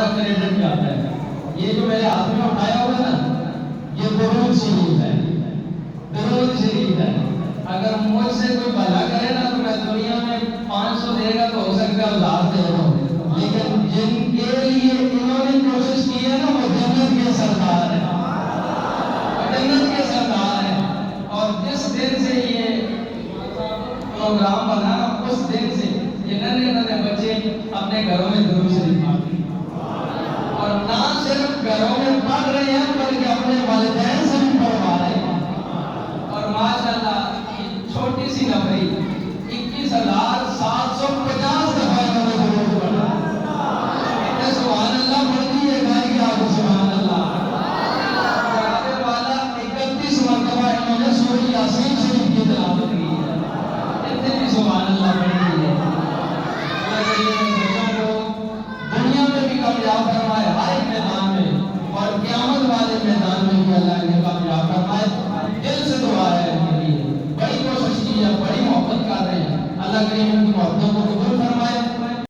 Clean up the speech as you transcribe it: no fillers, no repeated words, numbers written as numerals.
بڑا کریڈٹ جاتا ہے. یہ جو میرے ہاتھ میں اٹھایا ہوا ہے نا، یہ درود شریف ہے، درود شریف ہے. اگر مجھ سے کوئی بھلا کرے نا تو میں دنیا میں 500 دے گا تو ہو سکتا ہے 1000 دے رہا ہوں، لیکن جن کے لیے انہوں نے کوشش کی ہے نا وہ جنت کے سردار ہیں، جنت کے سردار ہیں. اور جس دن سے یہ پروگرام بنا اس دن سے یہ ننے بچے اپنے گھروں میں درود شریف پڑھتے ہیں، اور نہ صرف گھروں میں پڑھ رہے ہیں بلکہ اپنے والدین سے بھی پڑھوا رہے ہیں. اور ماشاءاللہ چھوٹی سی نفری 21,750 دفعہ انہوں نے درود پڑھا. سبحان اللہ پڑھتی ہے گھر کی آپ سبحان اللہ. جناب والا 31 مرتبہ انہوں نے سورہ یاسین شریف کی تلاوت کی ہے. اتنے بھی سبحان اللہ پڑھتی ہے. دنیا میں بھی کامیاب فرمائے ہر ایک میدان میں، اور قیامت والے میدان میں بھی اللہ نے کامیاب فرمائے. دل سے دعا ہے ان کے لیے، بڑی کوشش کی ہے، بڑی محبت کر رہے ہیں. اللہ کریم ان کی محبتوں کو